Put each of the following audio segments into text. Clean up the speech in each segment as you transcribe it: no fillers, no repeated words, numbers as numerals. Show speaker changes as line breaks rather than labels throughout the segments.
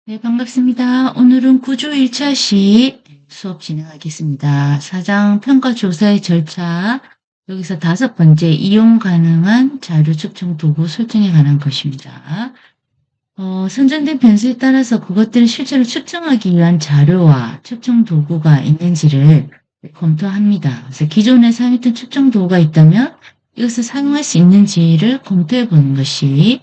네, 반갑습니다. 오늘은 구조 1차 시 수업 진행하겠습니다. 사장 평가 조사의 절차, 여기서 5번째, 이용 가능한 자료 측정 도구 설정에 관한 것입니다. 선정된 변수에 따라서 그것들을 실제로 측정하기 위한 자료와 측정 도구가 있는지를 검토합니다. 그래서 기존에 사용했던 측정 도구가 있다면 이것을 사용할 수 있는지를 검토해 보는 것이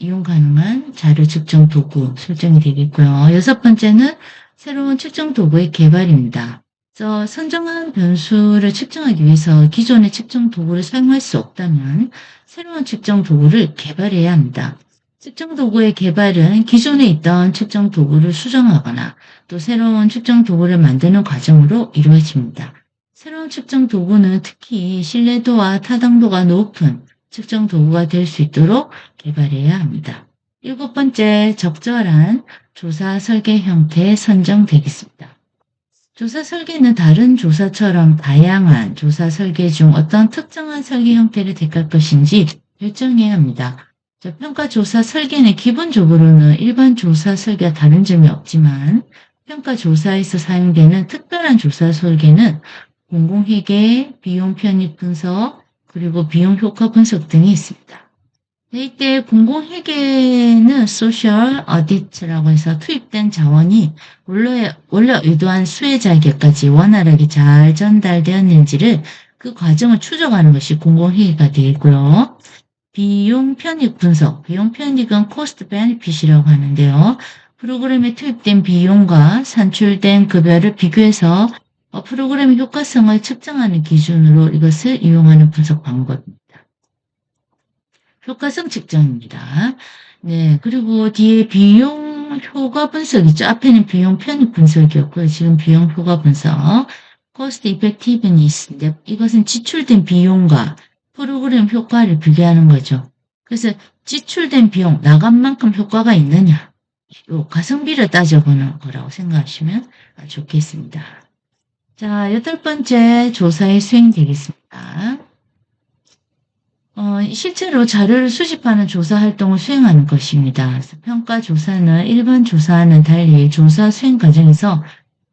이용 가능한 자료 측정 도구 설정이 되겠고요. 6번째는 새로운 측정 도구의 개발입니다. 그래서 선정한 변수를 측정하기 위해서 기존의 측정 도구를 사용할 수 없다면 새로운 측정 도구를 개발해야 합니다. 측정 도구의 개발은 기존에 있던 측정 도구를 수정하거나 또 새로운 측정 도구를 만드는 과정으로 이루어집니다. 새로운 측정 도구는 특히 신뢰도와 타당도가 높은 측정 도구가 될 수 있도록 개발해야 합니다. 7번째, 적절한 조사 설계 형태 선정되겠습니다. 조사 설계는 다른 조사처럼 다양한 조사 설계 중 어떤 특정한 설계 형태를 택할 것인지 결정해야 합니다. 평가 조사 설계는 기본적으로는 일반 조사 설계와 다른 점이 없지만 평가 조사에서 사용되는 특별한 조사 설계는 공공회계, 비용 편입 분석, 그리고 비용 효과 분석 등이 있습니다. 이때 공공회계는 소셜 어디트라고 해서 투입된 자원이 원래 의도한 수혜자에게까지 원활하게 잘 전달되었는지를 그 과정을 추적하는 것이 공공회계가 되겠고요. 비용 편익 분석, 비용 편익은 코스트 베네핏이라고 하는데요. 프로그램에 투입된 비용과 산출된 급여를 비교해서 프로그램의 효과성을 측정하는 기준으로 이것을 이용하는 분석 방법입니다. 효과성 측정입니다. 네, 그리고 뒤에 비용 효과 분석이죠. 앞에는 비용 편익 분석이었고요. 지금 비용 효과 분석. 코스트 이펙티브니스인데 이것은 지출된 비용과 프로그램 효과를 비교하는 거죠. 그래서 지출된 비용, 나간 만큼 효과가 있느냐. 요 가성비를 따져보는 거라고 생각하시면 좋겠습니다. 자, 8번째 조사의 수행되겠습니다. 실제로 자료를 수집하는 조사 활동을 수행하는 것입니다. 그래서 평가 조사는 일반 조사와는 달리 조사 수행 과정에서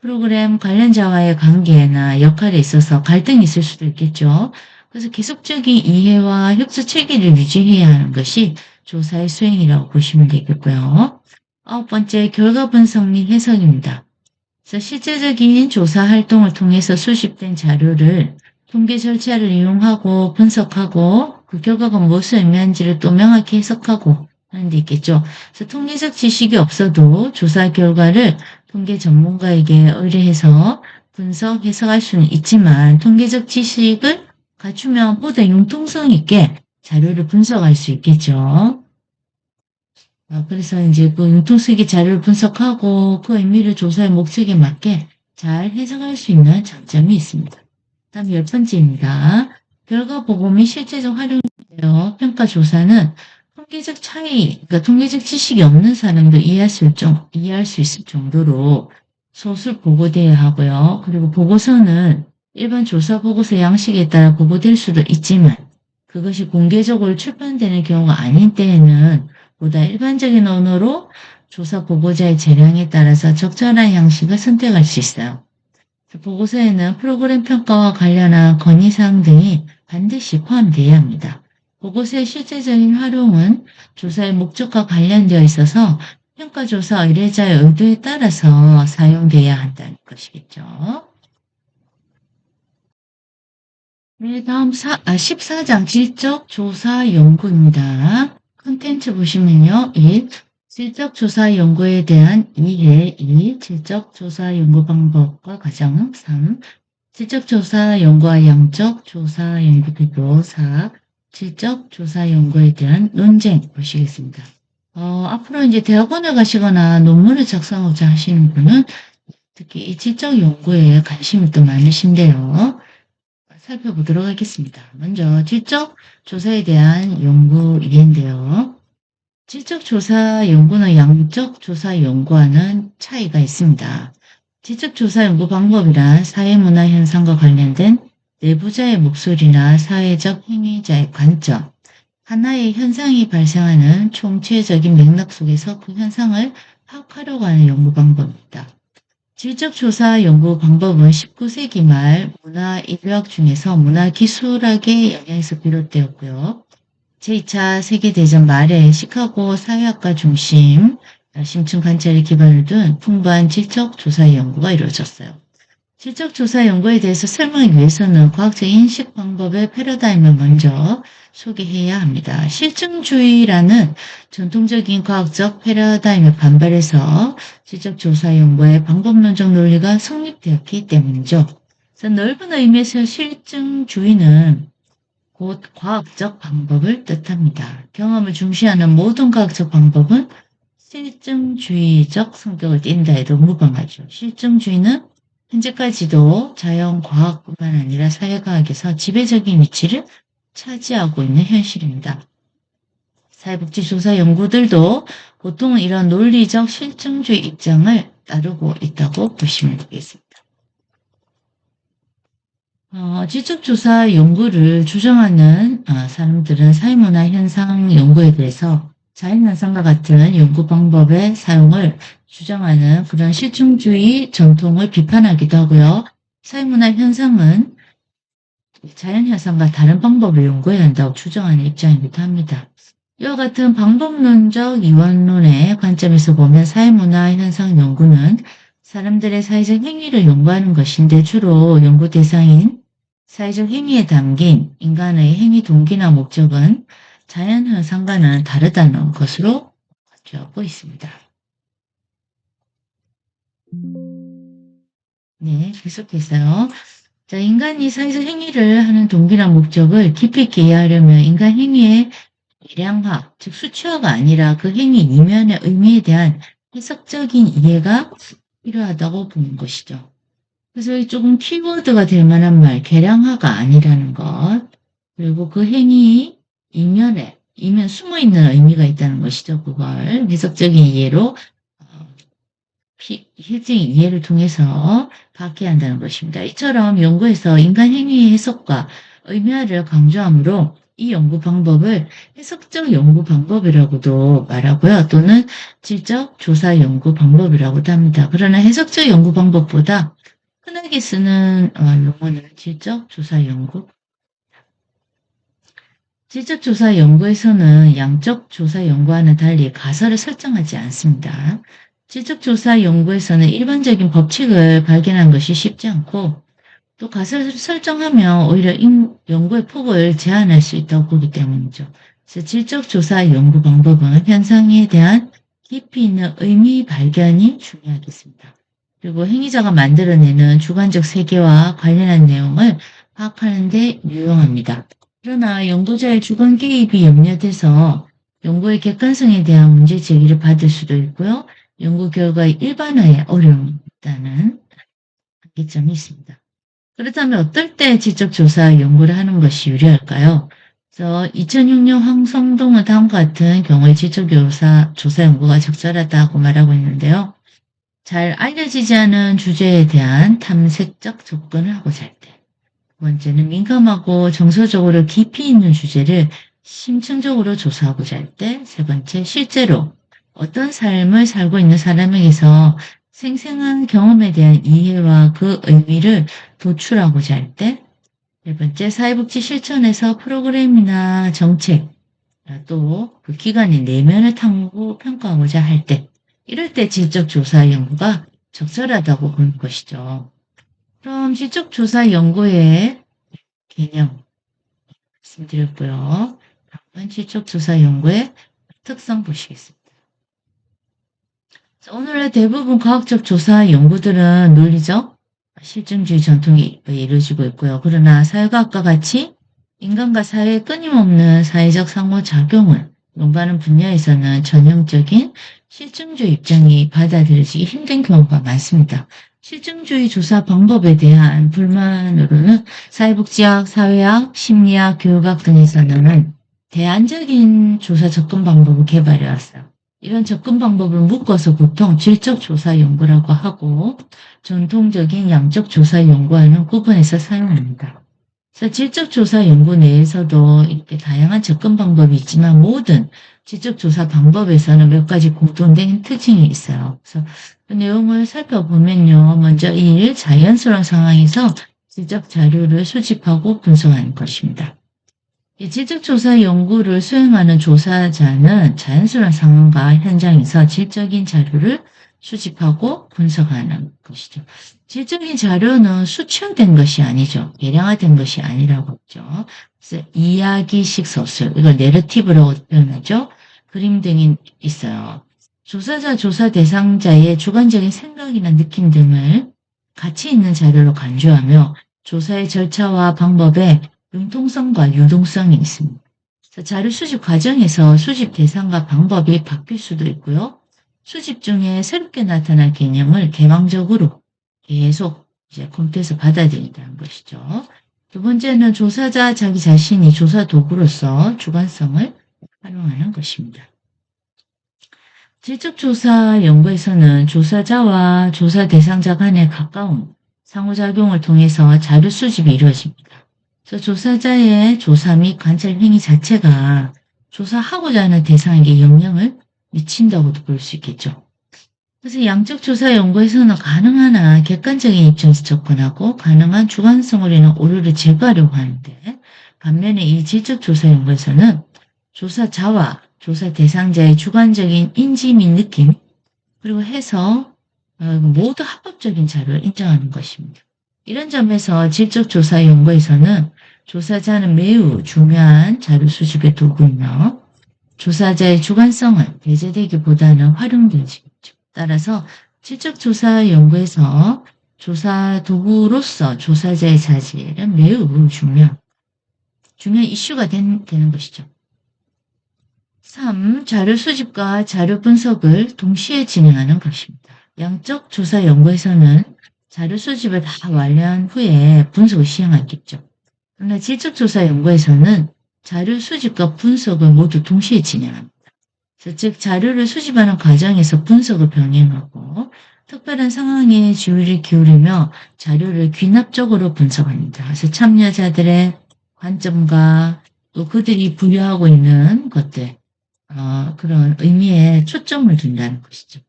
프로그램 관련자와의 관계나 역할에 있어서 갈등이 있을 수도 있겠죠. 그래서 계속적인 이해와 협조 체계를 유지해야 하는 것이 조사의 수행이라고 보시면 되겠고요. 9번째, 결과 분석 및 해석입니다. 그래서 실제적인 조사 활동을 통해서 수집된 자료를 통계 절차를 이용하고 분석하고 그 결과가 무엇을 의미하는지를 또 명확히 해석하고 하는 데 있겠죠. 그래서 통계적 지식이 없어도 조사 결과를 통계 전문가에게 의뢰해서 분석, 해석할 수는 있지만 통계적 지식을 갖추면 보다 융통성 있게 자료를 분석할 수 있겠죠. 그래서 이제 그 융통성 있게 자료를 분석하고 그 의미를 조사의 목적에 맞게 잘 해석할 수 있는 장점이 있습니다. 다음 10번째입니다. 결과 보고 및 실제적 활용인데요. 평가 조사는 통계적 차이, 그러니까 통계적 지식이 없는 사람도 이해할 수 있을 정도로 소수 보고되어야 하고요. 그리고 보고서는 일반 조사 보고서 양식에 따라 보고될 수도 있지만 그것이 공개적으로 출판되는 경우가 아닌 때에는 보다 일반적인 언어로 조사 보고자의 재량에 따라서 적절한 양식을 선택할 수 있어요. 보고서에는 프로그램 평가와 관련한 건의사항 등이 반드시 포함되어야 합니다. 보고서의 실제적인 활용은 조사의 목적과 관련되어 있어서 평가조사 의뢰자의 의도에 따라서 사용되어야 한다는 것이겠죠. 네, 다음 14장 질적 조사 연구입니다. 컨텐츠 보시면요. 1. 질적 조사 연구에 대한 이해. 2. 질적 조사 연구 방법과 과정. 3. 질적 조사 연구와 양적 조사 연구 비교. 4. 질적 조사 연구에 대한 논쟁 보시겠습니다. 앞으로 이제 대학원에 가시거나 논문을 작성하고자 하시는 분은 특히 이 질적 연구에 관심이 또 많으신데요. 살펴보도록 하겠습니다. 먼저 질적 조사에 대한 연구 이해인데요. 질적 조사 연구는 양적 조사 연구와는 차이가 있습니다. 질적 조사 연구 방법이란 사회문화 현상과 관련된 내부자의 목소리나 사회적 행위자의 관점, 하나의 현상이 발생하는 총체적인 맥락 속에서 그 현상을 파악하려고 하는 연구 방법입니다. 질적조사 연구 방법은 19세기 말 문화인류학 중에서 문화기술학의 영향에서 비롯되었고요. 제2차 세계대전 말에 시카고 사회학과 중심 심층 관찰을 기반으로 둔 풍부한 질적조사 연구가 이루어졌어요. 질적조사 연구에 대해서 설명하기 위해서는 과학적 인식 방법의 패러다임을 먼저 소개해야 합니다. 실증주의라는 전통적인 과학적 패러다임에 반발해서 질적조사 연구의 방법론적 논리가 성립되었기 때문이죠. 그래서 넓은 의미에서 실증주의는 곧 과학적 방법을 뜻합니다. 경험을 중시하는 모든 과학적 방법은 실증주의적 성격을 띈다 해도 무방하죠. 실증주의는 현재까지도 자연과학뿐만 아니라 사회과학에서 지배적인 위치를 차지하고 있는 현실입니다. 사회복지조사 연구들도 보통 이런 논리적 실증주의 입장을 따르고 있다고 보시면 되겠습니다. 지적조사 연구를 주장하는 사람들은 사회문화 현상 연구에 대해서 자연현상과 같은 연구 방법의 사용을 주장하는 그런 실증주의 전통을 비판하기도 하고요. 사회문화 현상은 자연현상과 다른 방법을 연구해야 한다고 주장하는 입장이기도 합니다. 이와 같은 방법론적 이원론의 관점에서 보면 사회문화 현상 연구는 사람들의 사회적 행위를 연구하는 것인데 주로 연구 대상인 사회적 행위에 담긴 인간의 행위 동기나 목적은 자연현상과는 다르다는 것으로 발표하고 있습니다. 네, 계속해서요. 자, 인간이 사회적 행위를 하는 동기나 목적을 깊이 있게 이해하려면 인간 행위의 계량화, 즉 수치화가 아니라 그 행위 이면의 의미에 대한 해석적인 이해가 필요하다고 보는 것이죠. 그래서 조금 키워드가 될 만한 말, 계량화가 아니라는 것, 그리고 그 행위 이면에, 이면 숨어있는 의미가 있다는 것이죠. 그걸 해석적인 이해로, 해석적인 이해를 통해서 받게 한다는 것입니다. 이처럼 연구에서 인간 행위의 해석과 의미화를 강조하므로 이 연구 방법을 해석적 연구 방법이라고도 말하고요. 또는 질적 조사 연구 방법이라고도 합니다. 그러나 해석적 연구 방법보다 흔하게 쓰는 용어는 질적 조사 연구. 질적 조사 연구에서는 양적 조사 연구와는 달리 가설을 설정하지 않습니다. 질적 조사 연구에서는 일반적인 법칙을 발견하는 것이 쉽지 않고 또 가설을 설정하면 오히려 연구의 폭을 제한할 수 있다고 보기 때문이죠. 그래서 질적 조사 연구 방법은 현상에 대한 깊이 있는 의미 발견이 중요하겠습니다. 그리고 행위자가 만들어내는 주관적 세계와 관련한 내용을 파악하는 데 유용합니다. 그러나 연구자의 주관 개입이 염려돼서 연구의 객관성에 대한 문제 제기를 받을 수도 있고요. 연구 결과의 일반화에 어려움이 있다는 한계점이 있습니다. 그렇다면 어떨 때 질적조사 연구를 하는 것이 유리할까요? 그래서 2006년 황성동은 다음과 같은 경우에 질적조사 연구가 적절하다고 말하고 있는데요. 잘 알려지지 않은 주제에 대한 탐색적 접근을 하고자 할 때. 두 번째는 민감하고 정서적으로 깊이 있는 주제를 심층적으로 조사하고자 할 때. 세 번째, 실제로 어떤 삶을 살고 있는 사람에게서 생생한 경험에 대한 이해와 그 의미를 도출하고자 할 때. 네 번째, 사회복지 실천에서 프로그램이나 정책, 또 그 기관의 내면을 탐구, 평가하고자 할 때. 이럴 때 질적조사 연구가 적절하다고 보는 것이죠. 그럼 질적조사 연구의 개념 말씀드렸고요. 다음은 질적조사 연구의 특성 보시겠습니다. 오늘날 대부분 과학적 조사 연구들은 논리적, 실증주의 전통이 이루어지고 있고요. 그러나 사회과학과 같이 인간과 사회의 끊임없는 사회적 상호작용을 연구하는 분야에서는 전형적인 실증주의 입장이 받아들여지기 힘든 경우가 많습니다. 실증주의 조사 방법에 대한 불만으로는 사회복지학, 사회학, 심리학, 교육학 등에서는 대안적인 조사 접근 방법을 개발해 왔어요. 이런 접근 방법을 묶어서 보통 질적 조사 연구라고 하고 전통적인 양적 조사 연구와는 구분해서 사용합니다. 그래서 질적조사 연구 내에서도 이렇게 다양한 접근 방법이 있지만 모든 질적조사 방법에서는 몇 가지 공통된 특징이 있어요. 그래서 그 내용을 살펴보면요. 먼저 1. 자연스러운 상황에서 질적 자료를 수집하고 분석하는 것입니다. 이 질적조사 연구를 수행하는 조사자는 자연스러운 상황과 현장에서 질적인 자료를 수집하고 분석하는 것이죠. 질적인 자료는 수치화된 것이 아니죠. 계량화된 것이 아니라고 했죠. 그래서 이야기식 소설, 이걸 내러티브라고 표현하죠. 그림 등이 있어요. 조사자, 조사 대상자의 주관적인 생각이나 느낌 등을 가치 있는 자료로 간주하며 조사의 절차와 방법에 융통성과 유동성이 있습니다. 자료 수집 과정에서 수집 대상과 방법이 바뀔 수도 있고요. 수집 중에 새롭게 나타날 개념을 개방적으로 계속 이제 컴퓨터에서 받아들인다는 것이죠. 두 번째는 조사자 자기 자신이 조사 도구로서 주관성을 활용하는 것입니다. 질적조사 연구에서는 조사자와 조사 대상자 간의 가까운 상호작용을 통해서 자료 수집이 이루어집니다. 그래서 조사자의 조사 및 관찰 행위 자체가 조사하고자 하는 대상에게 영향을 미친다고도 볼 수 있겠죠. 그래서 양적 조사 연구에서는 가능한 한 객관적인 입장에서 접근하고 가능한 주관성을 잃는 오류를 제거하려고 하는데 반면에 이 질적 조사 연구에서는 조사자와 조사 대상자의 주관적인 인지 및 느낌 그리고 해서 모두 합법적인 자료를 인정하는 것입니다. 이런 점에서 질적 조사 연구에서는 조사자는 매우 중요한 자료 수집의 도구이며 조사자의 주관성은 배제되기보다는 활용되지 있죠. 따라서 질적 조사 연구에서 조사 도구로서 조사자의 자질은 매우 중요한 이슈가 되는 것이죠. 3. 자료 수집과 자료 분석을 동시에 진행하는 것입니다. 양적 조사 연구에서는 자료 수집을 다 완료한 후에 분석을 시행하겠죠. 그러나 질적 조사 연구에서는 자료 수집과 분석을 모두 동시에 진행합니다. 즉 자료를 수집하는 과정에서 분석을 병행하고 특별한 상황에 주의를 기울이며 자료를 귀납적으로 분석합니다. 그래서 참여자들의 관점과 또 그들이 부여하고 있는 것들 그런 의미에 초점을 둔다는 것이죠.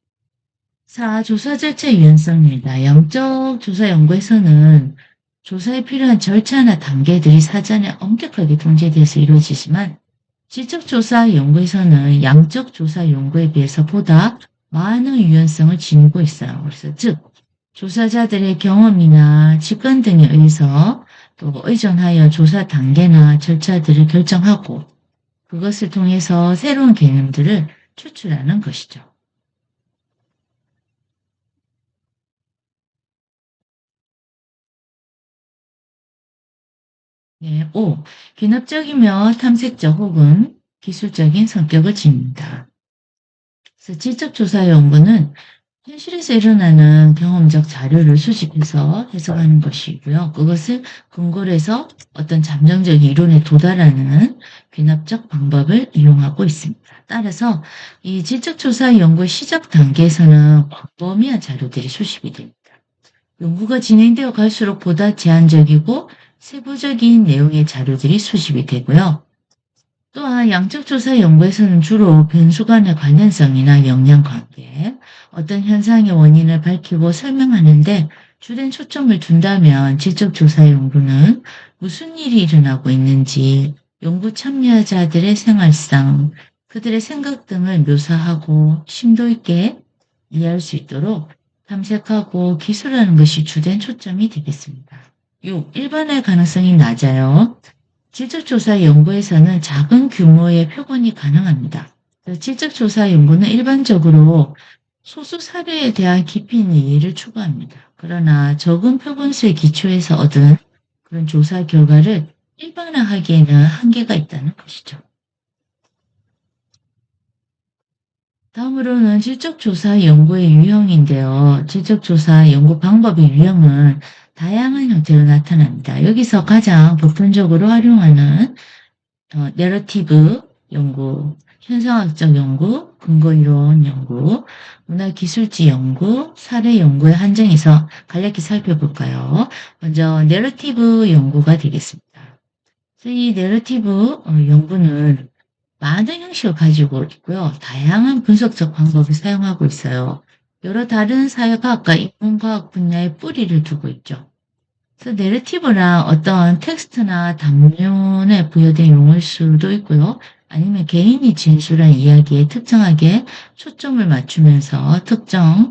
4. 조사 절차 유연성입니다. 양적 조사 연구에서는 조사에 필요한 절차나 단계들이 사전에 엄격하게 통제되어서 이루어지지만 질적 조사 연구에서는 양적 조사 연구에 비해서 보다 많은 유연성을 지니고 있어요. 그래서 즉 조사자들의 경험이나 직관 등에 의해서 또 의존하여 조사 단계나 절차들을 결정하고 그것을 통해서 새로운 개념들을 추출하는 것이죠. 네, 5. 귀납적이며 탐색적 혹은 기술적인 성격을 지닙니다. 그래서 질적조사 연구는 현실에서 일어나는 경험적 자료를 수집해서 해석하는 것이고요. 그것을 근거로 해서 어떤 잠정적 이론에 도달하는 귀납적 방법을 이용하고 있습니다. 따라서 이 질적조사 연구의 시작 단계에서는 광범위한 자료들이 수집이 됩니다. 연구가 진행되어 갈수록 보다 제한적이고 세부적인 내용의 자료들이 수집이 되고요. 또한 양적조사 연구에서는 주로 변수 간의 관련성이나 영향관계, 어떤 현상의 원인을 밝히고 설명하는데 주된 초점을 둔다면 질적조사 연구는 무슨 일이 일어나고 있는지, 연구 참여자들의 생활상, 그들의 생각 등을 묘사하고 심도 있게 이해할 수 있도록 탐색하고 기술하는 것이 주된 초점이 되겠습니다. 6. 일반화의 가능성이 낮아요. 질적조사 연구에서는 작은 규모의 표본이 가능합니다. 질적조사 연구는 일반적으로 소수 사례에 대한 깊이 있는 이해를 추구합니다. 그러나 적은 표본수에 기초해서 얻은 그런 조사 결과를 일반화하기에는 한계가 있다는 것이죠. 다음으로는 질적조사 연구의 유형인데요. 질적조사 연구 방법의 유형은 다양한 형태로 나타납니다. 여기서 가장 보편적으로 활용하는 내러티브 연구, 현상학적 연구, 근거이론 연구, 문화기술지 연구, 사례 연구의 한정에서 간략히 살펴볼까요? 먼저 내러티브 연구가 되겠습니다. 그래서 이 내러티브 연구는 많은 형식을 가지고 있고요. 다양한 분석적 방법을 사용하고 있어요. 여러 다른 사회과학과 인문과학 분야의 뿌리를 두고 있죠. 그래서 내러티브나 어떤 텍스트나 담론에 부여된 용어일 수도 있고요. 아니면 개인이 진술한 이야기에 특정하게 초점을 맞추면서 특정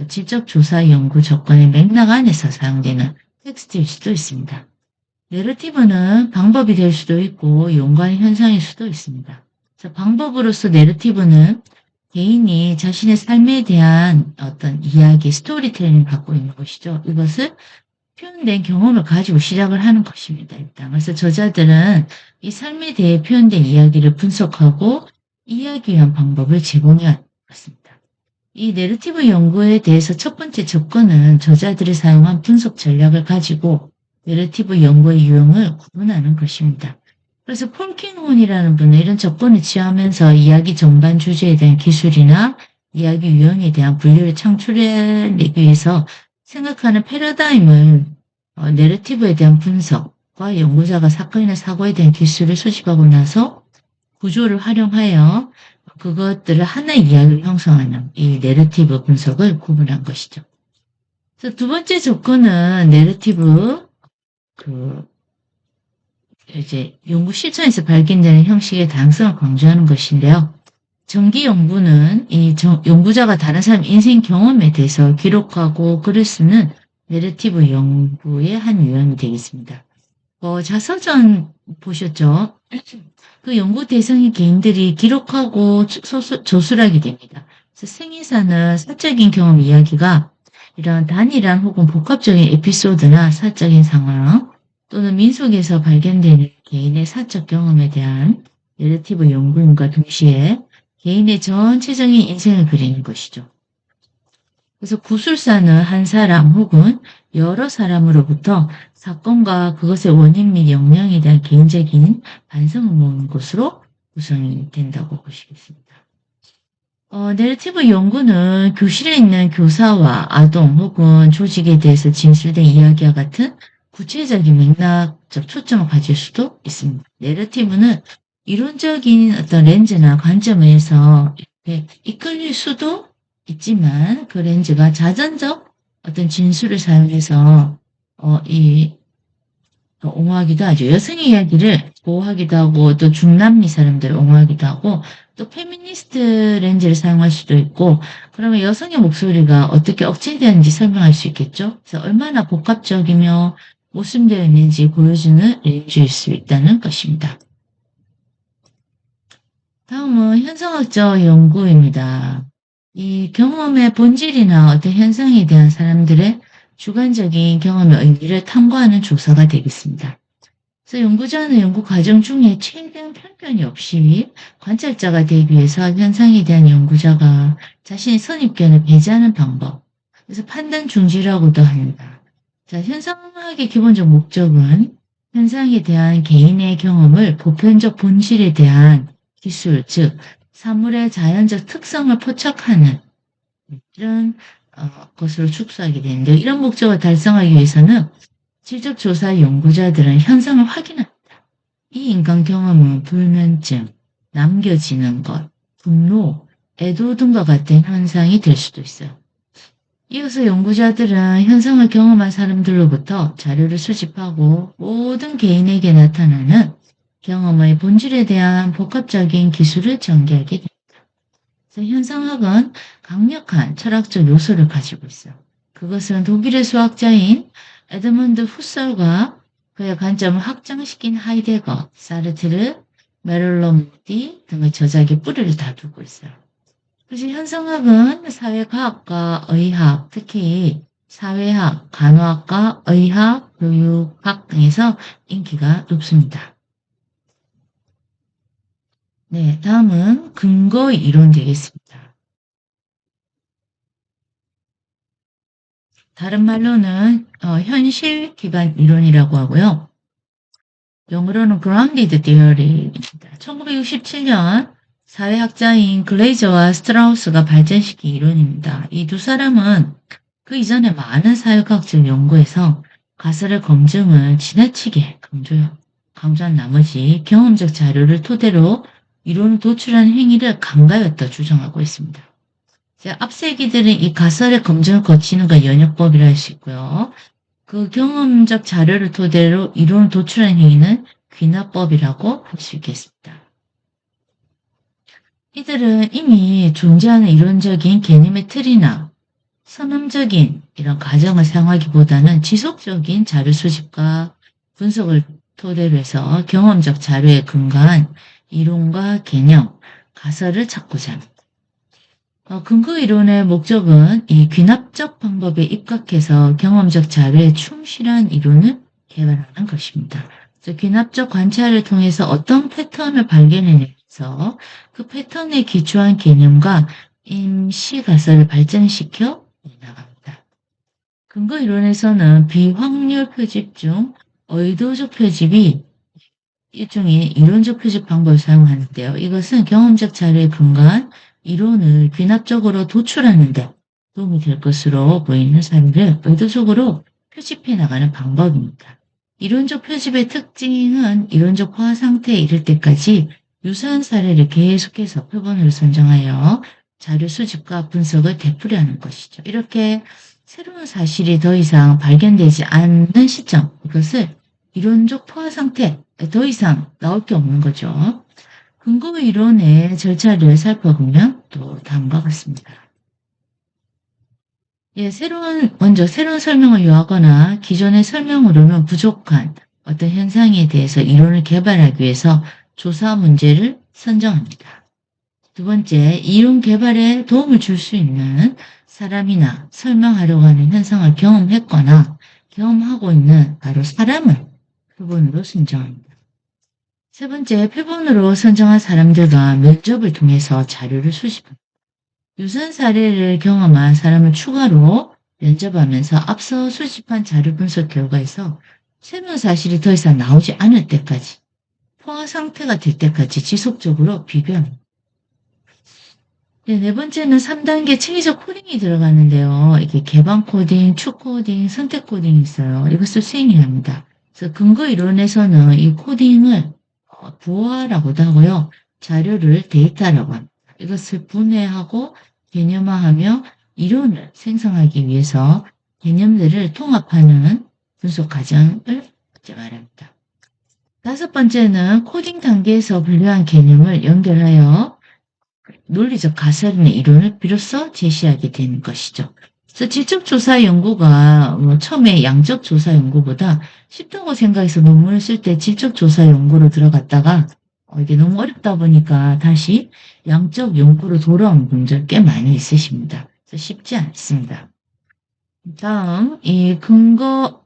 지적 조사 연구 조건의 맥락 안에서 사용되는 텍스트일 수도 있습니다. 내러티브는 방법이 될 수도 있고 연관 현상일 수도 있습니다. 그래서 방법으로서 내러티브는 개인이 자신의 삶에 대한 어떤 이야기, 스토리텔링을 갖고 있는 것이죠. 이것을 표현된 경험을 가지고 시작을 하는 것입니다. 일단. 그래서 저자들은 이 삶에 대해 표현된 이야기를 분석하고 이해하기 위한 방법을 제공해 왔습니다. 이 내러티브 연구에 대해서 첫 번째 접근은 저자들이 사용한 분석 전략을 가지고 내러티브 연구의 유형을 구분하는 것입니다. 그래서 폴킹혼이라는 분은 이런 접근을 취하면서 이야기 전반 주제에 대한 기술이나 이야기 유형에 대한 분류를 창출해내기 위해서 생각하는 패러다임을 내러티브에 대한 분석과 연구자가 사건이나 사고에 대한 기술을 수집하고 나서 구조를 활용하여 그것들을 하나의 이야기를 형성하는 이 내러티브 분석을 구분한 것이죠. 그래서 두 번째 접근은 내러티브 이제 연구 실천에서 발견되는 형식의 다양성을 강조하는 것인데요. 전기 연구는 이 연구자가 다른 사람 인생 경험에 대해서 기록하고 글을 쓰는 내러티브 연구의 한 유형이 되겠습니다. 자서전 보셨죠? 그 연구 대상의 개인들이 기록하고 조술하게 됩니다. 그래서 생애사는 사적인 경험 이야기가 이런 단일한 혹은 복합적인 에피소드나 사적인 상황 또는 민속에서 발견되는 개인의 사적 경험에 대한 내러티브 연구임과 동시에 개인의 전체적인 인생을 그리는 것이죠. 그래서 구술사는 한 사람 혹은 여러 사람으로부터 사건과 그것의 원인 및 영향에 대한 개인적인 반성을 모으는 것으로 구성이 된다고 보시겠습니다. 내러티브 연구는 교실에 있는 교사와 아동 혹은 조직에 대해서 진술된 이야기와 같은 구체적인 맥락적 초점을 가질 수도 있습니다. 내러티브는 이론적인 어떤 렌즈나 관점에서 이렇게 이끌릴 수도 있지만 그 렌즈가 자전적 어떤 진술을 사용해서 옹호하기도 하죠. 여성의 이야기를 보호하기도 하고 또 중남미 사람들을 옹호하기도 하고 또 페미니스트 렌즈를 사용할 수도 있고 그러면 여성의 목소리가 어떻게 억제되었는지 설명할 수 있겠죠. 그래서 얼마나 복합적이며 모순되어 있는지 보여주는 렌즈일 수 있다는 것입니다. 다음은 현상학적 연구입니다. 이 경험의 본질이나 어떤 현상에 대한 사람들의 주관적인 경험의 의미를 탐구하는 조사가 되겠습니다. 그래서 연구자는 연구 과정 중에 최대한 편견이 없이 관찰자가 되기 위해서 현상에 대한 연구자가 자신의 선입견을 배제하는 방법, 그래서 판단 중지라고도 합니다. 자, 현상학의 기본적 목적은 현상에 대한 개인의 경험을 보편적 본질에 대한 기술, 즉 사물의 자연적 특성을 포착하는 이런 것으로 축소하게 되는데 이런 목적을 달성하기 위해서는 실적조사 연구자들은 현상을 확인합니다. 이 인간 경험은 불면증, 남겨지는 것, 분노, 애도 등과 같은 현상이 될 수도 있어요. 이어서 연구자들은 현상을 경험한 사람들로부터 자료를 수집하고 모든 개인에게 나타나는 경험의 본질에 대한 복합적인 기술을 전개하게 됩니다. 그래서 현상학은 강력한 철학적 요소를 가지고 있어요. 그것은 독일의 수학자인 에드문드 후설과 그의 관점을 확장시킨 하이데거, 사르트르, 메를로모디 등의 저작의 뿌리를 다두고 있어요. 그래서 현상학은 사회과학과 의학, 특히 사회학, 간호학과, 의학, 교육학 등에서 인기가 높습니다. 네, 다음은 근거 이론 되겠습니다. 다른 말로는 현실 기반 이론이라고 하고요. 영어로는 grounded theory입니다. 1967년 사회학자인 글레이저와 스트라우스가 발전시킨 이론입니다. 이 두 사람은 그 이전에 많은 사회과학적 연구에서 가설의 검증을 지나치게 강조해요. 강조한 나머지 경험적 자료를 토대로 이론을 도출하는 행위를 간과였다 주장하고 있습니다. 앞서 얘기들은 이 가설의 검증을 거치는 걸 연역법이라 할 수 있고요. 그 경험적 자료를 토대로 이론을 도출하는 행위는 귀납법이라고 할 수 있겠습니다. 이들은 이미 존재하는 이론적인 개념의 틀이나 선험적인 이런 과정을 사용하기보다는 지속적인 자료 수집과 분석을 토대로 해서 경험적 자료에 근거한 이론과 개념, 가설을 찾고자 합니다. 근거 이론의 목적은 이 귀납적 방법에 입각해서 경험적 자료에 충실한 이론을 개발하는 것입니다. 그래서 귀납적 관찰을 통해서 어떤 패턴을 발견해내서 그 패턴에 기초한 개념과 임시 가설을 발전시켜 나갑니다. 근거 이론에서는 비확률 표집 중 의도적 표집이 일종의 이론적 표집 방법을 사용하는데요. 이것은 경험적 자료에 근거한 이론을 귀납적으로 도출하는 데 도움이 될 것으로 보이는 사례를 의도적으로 표집해 나가는 방법입니다. 이론적 표집의 특징은 이론적 화화 상태에 이를 때까지 유사한 사례를 계속해서 표본으로 선정하여 자료 수집과 분석을 되풀이하는 것이죠. 이렇게 새로운 사실이 더 이상 발견되지 않는 시점, 이것을 이론적 포화 상태, 더 이상 나올 게 없는 거죠. 근거 이론의 절차를 살펴보면 또 다음과 같습니다. 먼저 새로운 설명을 요하거나 기존의 설명으로는 부족한 어떤 현상에 대해서 이론을 개발하기 위해서 조사 문제를 선정합니다. 두 번째, 이론 개발에 도움을 줄 수 있는 사람이나 설명하려고 하는 현상을 경험했거나 경험하고 있는 바로 사람을 표본으로 선정합니다. 세 번째, 표본으로 선정한 사람들과 면접을 통해서 자료를 수집합니다. 유사한 사례를 경험한 사람을 추가로 면접하면서 앞서 수집한 자료 분석 결과에서 새로운 사실이 더 이상 나오지 않을 때까지, 포화 상태가 될 때까지 지속적으로 비교합니다. 네 번째는 3단계 체계적 코딩이 들어가는데요. 이게 개방 코딩, 추 코딩, 선택 코딩이 있어요. 이것을 수행해야 합니다. 그래서 근거 이론에서는 이 코딩을 부호화라고도 하고요. 자료를 데이터라고 합니다. 이것을 분해하고 개념화하며 이론을 생성하기 위해서 개념들을 통합하는 분석 과정을 말합니다. 다섯 번째는 코딩 단계에서 분류한 개념을 연결하여 논리적 가설이나 이론을 비로소 제시하게 되는 것이죠. 그래서 질적조사 연구가 처음에 양적조사 연구보다 쉽다고 생각해서 논문을 쓸 때 질적조사 연구로 들어갔다가 이게 너무 어렵다 보니까 다시 양적 연구로 돌아온 분들 꽤 많이 있으십니다. 그래서 쉽지 않습니다. 다음 이 근거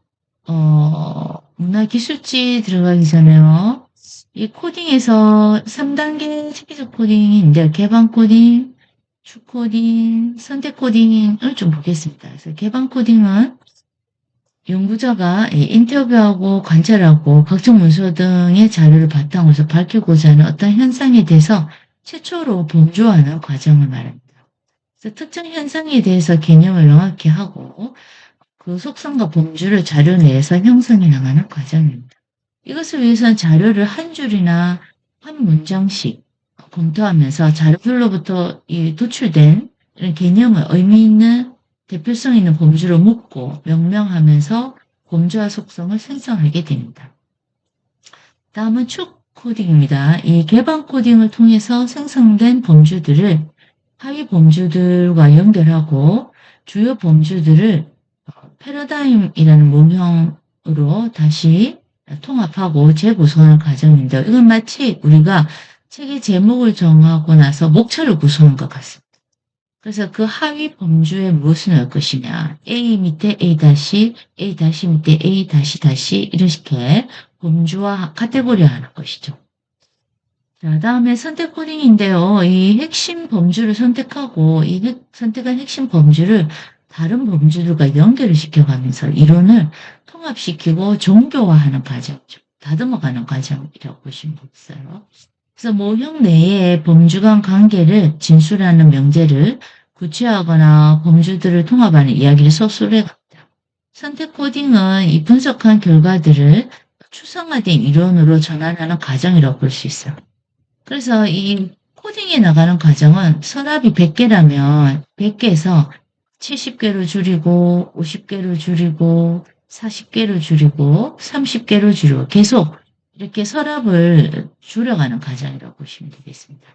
문화기술지 들어가기 전에요. 이 코딩에서 3단계 체계적 코딩인데 개방 코딩, 추 코딩, 선택 코딩을 좀 보겠습니다. 그래서 개방 코딩은 연구자가 인터뷰하고 관찰하고 각종 문서 등의 자료를 바탕으로 해서 밝히고자 하는 어떤 현상에 대해서 최초로 범주화하는 과정을 말합니다. 그래서 특정 현상에 대해서 개념을 명확히 하고 그 속성과 범주를 자료 내에서 형성해 나가는 과정입니다. 이것을 위해서는 자료를 한 줄이나 한 문장씩 검토하면서 자료별로부터 도출된 이런 개념을 의미 있는 대표성 있는 범주를 묻고 명명하면서 범주와 속성을 생성하게 됩니다. 다음은 추 코딩입니다. 이 개방 코딩을 통해서 생성된 범주들을 하위 범주들과 연결하고 주요 범주들을 패러다임이라는 모형으로 다시 통합하고 재구성하는 과정인데요. 이건 마치 우리가 책의 제목을 정하고 나서 목차를 구성한 것 같습니다. 그래서 그 하위 범주에 무엇을 넣을 것이냐. A 밑에 A 다시, A 다시 밑에 A 다시 다시 이런 식의 범주와 카테고리화하는 것이죠. 자, 다음에 선택 코딩인데요. 이 핵심 범주를 선택하고 이 선택한 핵심 범주를 다른 범주들과 연결을 시켜가면서 이론을 통합시키고 정교화하는 과정이죠. 다듬어가는 과정이라고 보시면 되겠어요. 그래서 모형 내에 범주 간 관계를 진술하는 명제를 구체화하거나 범주들을 통합하는 이야기를 서술해 갑니다. 선택 코딩은 이 분석한 결과들을 추상화된 이론으로 전환하는 과정이라고 볼 수 있어요. 그래서 이 코딩에 나가는 과정은 서랍이 100개라면 100개에서 70개로 줄이고 50개로 줄이고 40개로 줄이고 30개로 줄이고 계속 이렇게 서랍을 줄여가는 과정이라고 보시면 되겠습니다.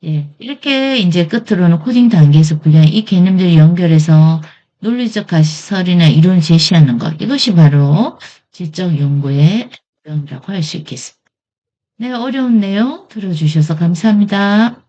예, 이렇게 이제 끝으로는 코딩 단계에서 분류한 이 개념들을 연결해서 논리적 가설이나 이론 제시하는 것, 이것이 바로 지적 연구의 내용이라고 할 수 있겠습니다. 네, 어려운 내용 들어주셔서 감사합니다.